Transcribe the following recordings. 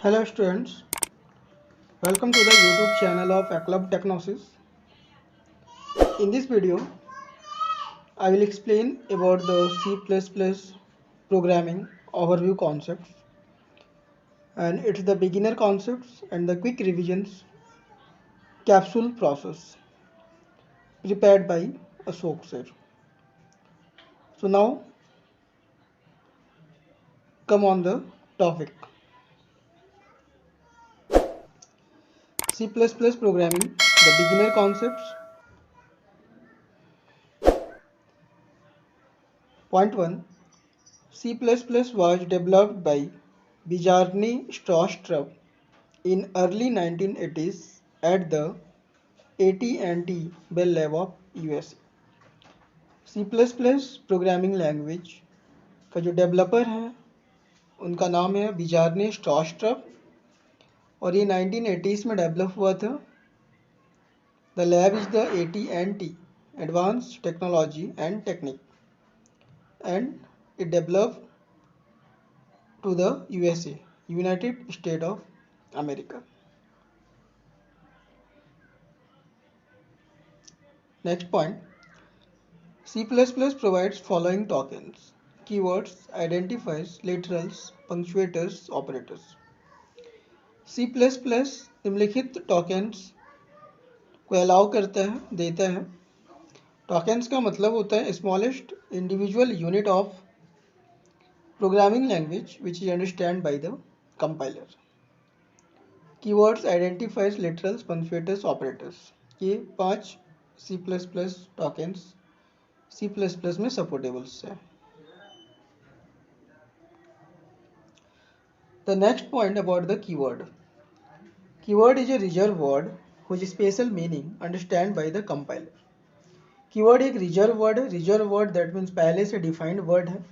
Hello students, welcome to the YouTube channel of Club Technosis. In this video, I will explain about the C++ programming overview concepts and it's the beginner concepts and the quick revisions capsule process prepared by Ashok sir. So now come on the topic. C++ programming, the beginner concepts. Point 1. C++ was developed by Bjarne Stroustrup in early 1980s at the AT&T Bell Lab of USA. C++ programming language का जो developer है उनका नाम है बिजार्ने स्ट्रॉस्ट्रप और ये 1980s में develop हुआ था. The lab is the AT&T advanced technology and technique and it develop to the USA, United State of America. Next point, C++ provides following tokens: keywords, identifiers, literals, punctuators, operators. C++ निम्नलिखित tokens को allow करता है, देता है. tokens का मतलब होता है smallest individual unit of programming language which is understood by the compiler. Keywords, identifiers, literals, punctuators, operators. ये 5 C++ tokens C++ में supportables है. The next point about the keyword. Keyword is a reserved word whose special meaning understood by the compiler. Keyword एक reserved word है. Reserved word that means पहले से defined word है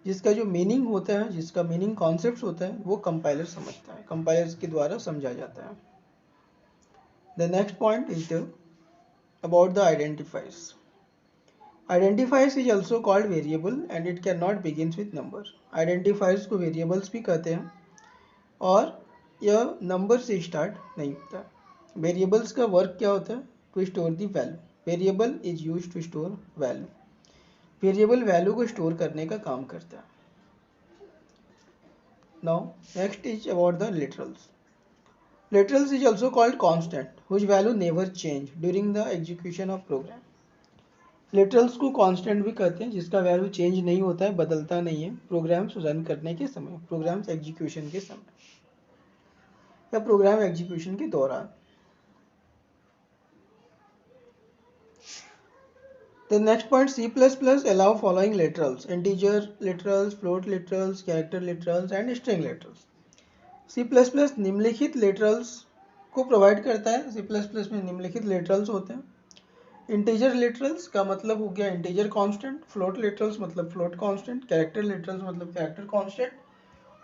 जिसका जो meaning होता है, जिसका meaning concepts होता है वो compiler समझता है, compilers के द्वारा समझा जाता है. The next point is about the identifiers. Identifiers is also called variable and it cannot begins with number. Identifiers को variables भी कहते हैं और यह नंबर से स्टार्ट नहीं होता. वेरिएबल्स का वर्क क्या होता है? To store the value. Variable is use to store value. Variable value को स्टोर करने का काम करता है. Now next is about the literals. Literals is also called constant whose value never change during the execution of program. Literals को constant भी कहते हैं जिसका वैल्यू चेंज नहीं होता है, बदलता नहीं है प्रोग्राम्स रन करने के समय, प्रोग्राम्स एग्जीक्यूशन के समय या प्रोग्राम एग्जीक्यूशन के दौरान. The next point, C++ allow following literals: integer literals, float literals, character literals and string literals. C++ निम्नलिखित literals को प्रोवाइड करता है. C++ में निम्नलिखित literals होते हैं. इंटीजर लिटरल्स का मतलब हो गया इंटीजर कांस्टेंट, फ्लोट लिटरल्स मतलब फ्लोट कांस्टेंट, कैरेक्टर लिटरल्स मतलब कैरेक्टर कांस्टेंट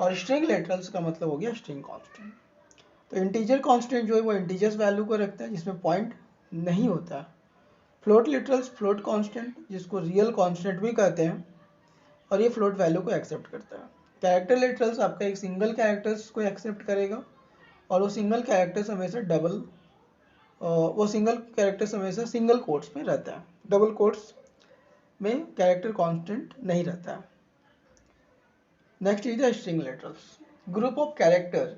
और स्ट्रिंग लिटरल्स का मतलब हो गया स्ट्रिंग कांस्टेंट. तो इंटीजर कांस्टेंट जो है वो इंटीजर्स वैल्यू को रखता है जिसमें पॉइंट नहीं होता. फ्लोट लिटरल्स फ्लोट कांस्टेंट जिसको रियल कांस्टेंट भी कहते हैं और ये फ्लोट वैल्यू को एक्सेप्ट करता है. कैरेक्टर लिटरल्स आपका एक सिंगल कैरेक्टर्स को एक्सेप्ट करेगा और वो सिंगल कैरेक्टर्स हमेशा हमेशा सिंगल कोट्स में रहता है. डबल कोट्स में कैरेक्टर कांस्टेंट नहीं रहता है. Next is the string literals. Group of character,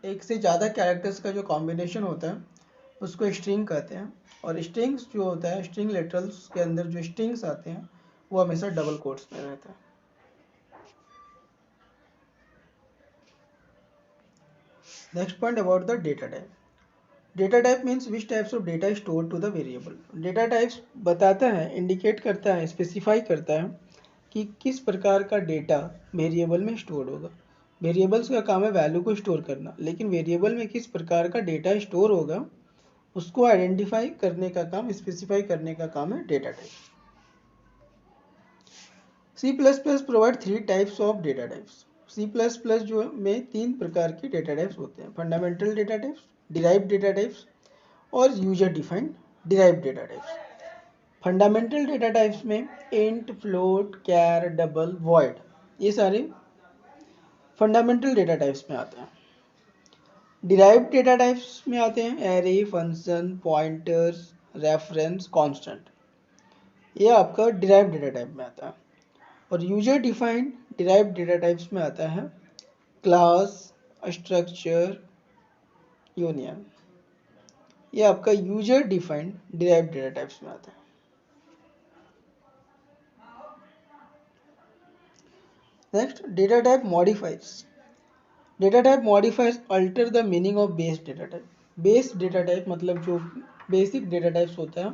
एक से ज़्यादा कैरेक्टर्स का जो कॉम्बिनेशन होता है उसको स्ट्रिंग कहते हैं और स्ट्रिंग्स जो होता है, स्ट्रिंग लिटरल्स के अंदर जो स्ट्रिंग्स आते हैं वो हमेशा डबल कोट्स में रहता है. Next point about the data type. Data type means which types of data store to the variable. Data types बताता है, इंडिकेट करता है, स्पेसिफाई करता है कि किस प्रकार का डेटा वेरिएबल में स्टोर होगा. वेरिएबल्स का काम है वैल्यू को स्टोर करना, लेकिन वेरिएबल में किस प्रकार का डेटा स्टोर होगा उसको आइडेंटिफाई करने का काम, स्पेसिफाई करने का काम है data type. C++ provide 3 types of data types. C++ जो में 3 प्रकार के डेटा टाइप्स होते हैं: fundamental data types, derived data types और user defined derived data types. Fundamental data types में int, float, char, double, void ये सारे फंडामेंटल डेटा टाइप्स में आते हैं. डिराइव्ड डेटा टाइप्स में आते हैं array, function, pointers, reference, constant. ये आपका डिराइव्ड डेटा टाइप में आता है। और user defined derived data types में आता है क्लास, स्ट्रक्चर, यूनियन। ये आपका user defined derived data types में आता है। Next, data type modifies. Data type modifies alter the meaning of base data type. Base data type मतलब जो बेसिक डेटा टाइप्स होता है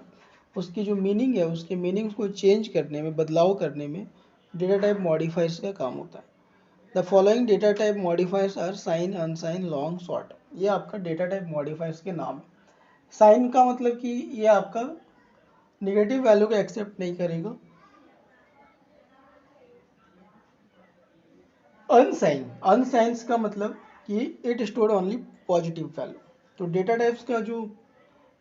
उसकी जो मीनिंग है उसके मीनिंग्स को चेंज करने में, बदलाव करने में डेटा टाइप मॉडिफाइज का काम होता है। The following data type modifiers are sign, unsign, long, short. ये आपका डेटा टाइप मॉडिफायर्स के नाम है। साइन का मतलब कि ये आपका नेगेटिव वैल्यू को एक्सेप्ट नहीं करेगा। अनसाइन, अनसाइंस का मतलब कि it store only positive value. तो डेटा टाइप्स का जो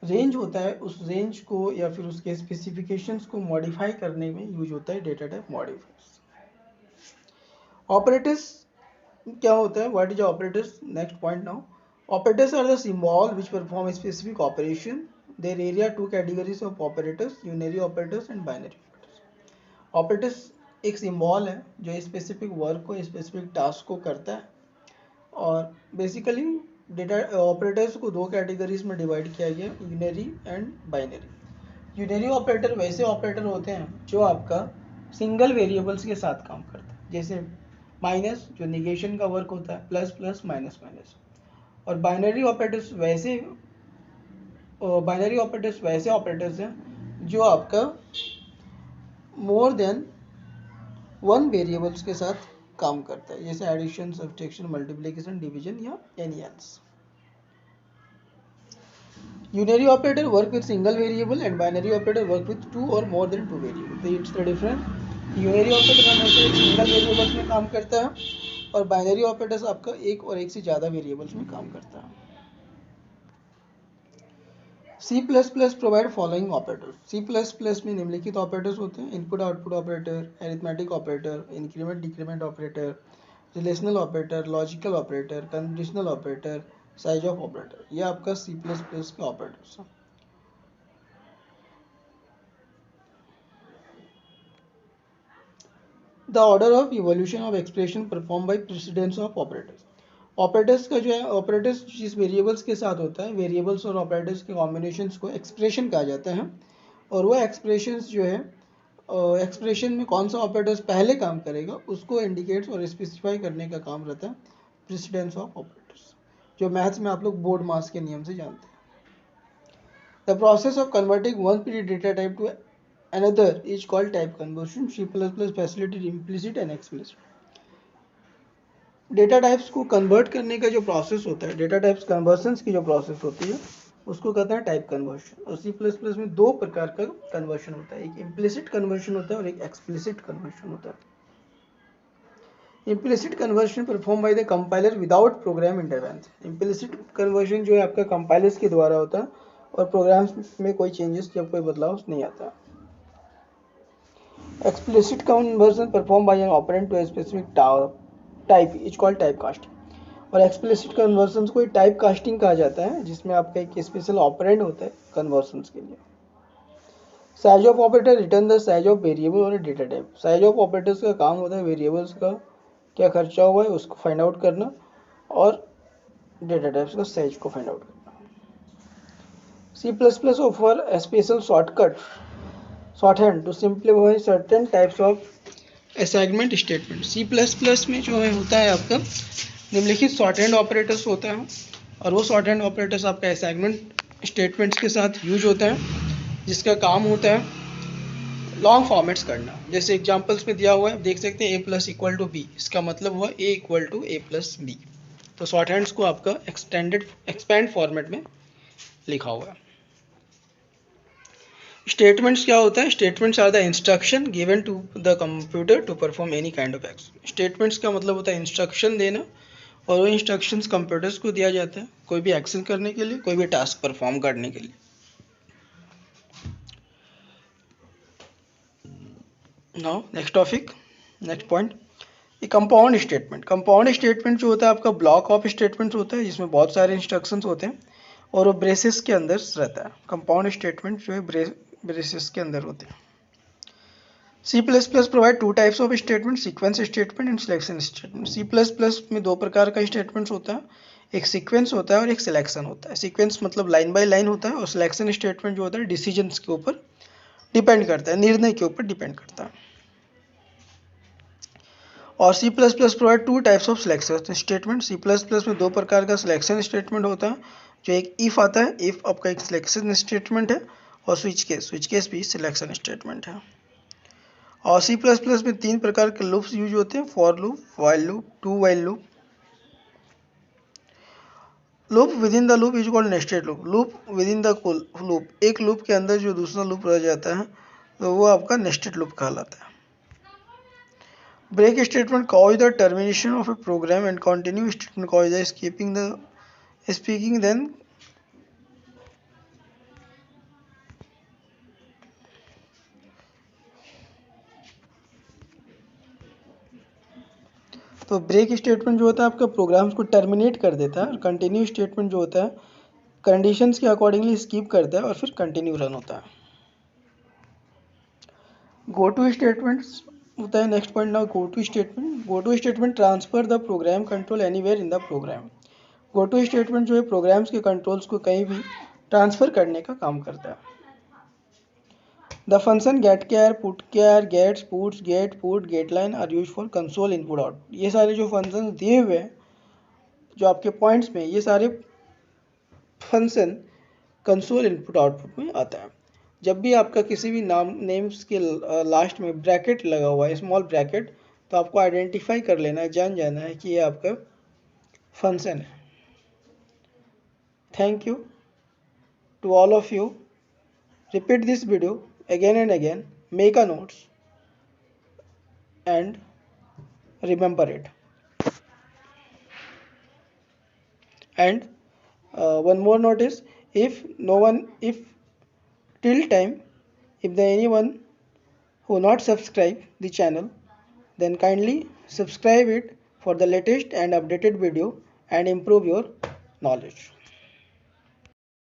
रेंज होता है उस रेंज को या फिर उसके स्पेसिफिकेशंस को मॉडिफाई करने में यूज होता है डेटा टाइप मॉडिफायर्स। ऑपरेटर्स क्या होता है, what is operators? Next point now. Operators are the symbol which perform specific operation. There area two categories of operators, unary operators and binary operators. Operators एक symbol है जो specific work को, specific task को करता है। और basically data operators को दो कैटेगरीज में डिवाइड किया गया, unary and binary. Unary operator वैसे ऑपरेटर होते हैं जो आपका सिंगल वेरिएबल्स के साथ काम करते हैं, जैसे माइनस जो निगेशन का वर्क होता है, प्लस प्लस माइनस माइनस। और बाइनरी ऑपरेटर्स वैसे ऑपरेटर्स हैं जो आपका मोर देन वन वेरिएबल्स के साथ काम करता है, जैसे एडिशन, सब्ट्रैक्शन, मल्टीप्लिकेशन, डिवीजन या any else. Unary operator work with single variable and binary operator work with two or more than two variable. तो it's the difference. Unary operator हमेशा एक सिंगल वेरिएबल्स में काम करता है और बाइनरी ऑपरेटर्स आपका एक और एक से ज़्यादा वेरिएबल्स में काम करता है। C plus plus provide following operator. C plus plus में निम्नलिखित ऑपरेटर्स होते हैं: input output operator, arithmetic operator, increment decrement operator, relational operator, logical operator, conditional operator, size of operator. ये आपका सी प्लस प्लस के ऑपरेटर्स हैं। The order of evolution of expression perform by precedence of operators. Operators का जो है, operators जिस variables के साथ होता है, वेरिएबल्स और ऑपरेटर्स के कॉम्बिनेशंस को एक्सप्रेशन कहा जाता है। और वो एक्सप्रेशंस जो है, एक्सप्रेशन में कौन सा ऑपरेटर्स पहले काम करेगा उसको इंडिकेट्स और स्पेसिफाई करने का काम रहता है प्रेसिडेंस ऑफ ऑपरेटर्स, जो मैथ्स में आप लोग बोर्ड मास के नियम से जानते हैं। The process of converting one period data type two another is called type conversion. C++ facilitates implicit and explicit. Data types को कन्वर्ट करने का जो प्रोसेस होता है, डेटा टाइप्स कन्वर्जन्स की जो प्रोसेस होती है उसको कहते हैं टाइप कन्वर्शन। और C++ में दो प्रकार का कन्वर्शन होता है, एक इम्प्लिसिट कन्वर्शन होता है और एक एक्सप्लिसिट कन्वर्शन होता है। Implicit conversion perform by the compiler without program intervention. Implicit conversion जो है आपका कंपाइलर्स के द्वारा होता है और प्रोग्राम्स में कोई चेंजेस या कोई बदलाव नहीं आता। Explicit conversion performed by an operand to a specific type is called typecasting। और explicit conversions को टाइप कास्टिंग कहा जाता है, जिसमें आपका एक स्पेशल ऑपरेंड होता है कन्वर्शंस के लिए। Size of operator return the size of variable और data type. Size of operators का काम होता है वेरिएबल्स का क्या खर्चा हुआ है उसको फाइंड आउट करना और डेटा टाइप्स का साइज को फाइंड आउट करना। C++ offer a special shorthand to simplify certain types of assignment statement. C++ में जो है होता है आपका निम्नलिखित शॉर्ट हैंड ऑपरेटर्स होता है और वो शॉर्ट हैंड ऑपरेटर्स आपका असाइनमेंट स्टेटमेंट्स के साथ यूज होता है, जिसका काम होता है लॉन्ग फॉर्मेट्स करना। जैसे एग्जांपल्स में दिया हुआ है, देख सकते हैं a+=b, इसका मतलब हुआ a=a+b। तो शॉर्ट हैंड्स को आपका एक्सपेंड फॉर्मेट में लिखा हुआ है। स्टेटमेंट्स क्या होता है? Statements are the instruction given to the computer to perform any kind of action. Statements का मतलब होता है इंस्ट्रक्शन देना, और वो इंस्ट्रक्शंस कंप्यूटर्स को दिया जाता है कोई भी एक्शन करने के लिए, कोई भी टास्क परफॉर्म करने के लिए। Now next topic, next point, ये कंपाउंड स्टेटमेंट जो होता है आपका ब्लॉक ऑफ स्टेटमेंट्स होता है जिसमें बहुत सारे इंस्ट्रक्शंस होते हैं और वो ब्रेसेस के अंदर रहता है। कंपाउंड स्टेटमेंट जो है ब्रेसेस के अंदर होते हैं। C++ provide two types of statement, sequence statement and selection statement. C++ में दो प्रकार का स्टेटमेंट्स होता है, एक सीक्वेंस होता है और एक सिलेक्शन होता है। सीक्वेंस मतलब लाइन बाय लाइन होता है और सिलेक्शन स्टेटमेंट जो होता है डिसीजंस के ऊपर डिपेंड करता है, निर्णय के ऊपर डिपेंड करता है। और C++ provide two types of selection statement. C++ में दो प्रकार का सिलेक्शन स्टेटमेंट होता है, जो एक इफ आता है, इफ आपका एक सिलेक्शन स्टेटमेंट है, और स्विच केस भी सिलेक्शन स्टेटमेंट है। और C++ में तीन प्रकार के लूप्स यूज होते हैं, for loop, while loop, do while loop. Loop within the loop is called nested loop. Loop within the loop, एक लूप के अंदर जो दूसरा लूप रह जाता है तो वो आपका नेस्टेड लूप कहलाता है। Break statement cause the termination of a program and continue statement cause the speaking then. तो ब्रेक स्टेटमेंट जो होता है आपका प्रोग्राम्स को टर्मिनेट कर देता है, और कंटिन्यू स्टेटमेंट जो होता है कंडीशंस के अकॉर्डिंगली स्किप करता है और फिर कंटिन्यू रन होता है। गो टू स्टेटमेंट्स होता है next point. Now go to statement transfer the program control anywhere in the program. Go to statement जो है प्रोग्राम्स के कंट्रोल्स को कहीं भी ट्रांसफर करने का काम करता है। The function getChar, putChar, gets, puts, get, put, getLine are use for console input output. ये सारे जो फंक्शन दिए हुए हैं जो आपके पॉइंट्स में, ये सारे फंक्शन कंसोल इनपुट आउटपुट में आता है। जब भी आपका किसी भी नेम्स के लास्ट में ब्रैकेट लगा हुआ है, स्मॉल ब्रैकेट, तो आपको आइडेंटिफाई कर लेना है, जान जाना है कि ये आपका फंक्शन है। Thank you to all of you. Repeat this video again and again, make a notes and remember it. And one more note is, if till time, if there anyone who not subscribe the channel, then kindly subscribe it for the latest and updated video and improve your knowledge.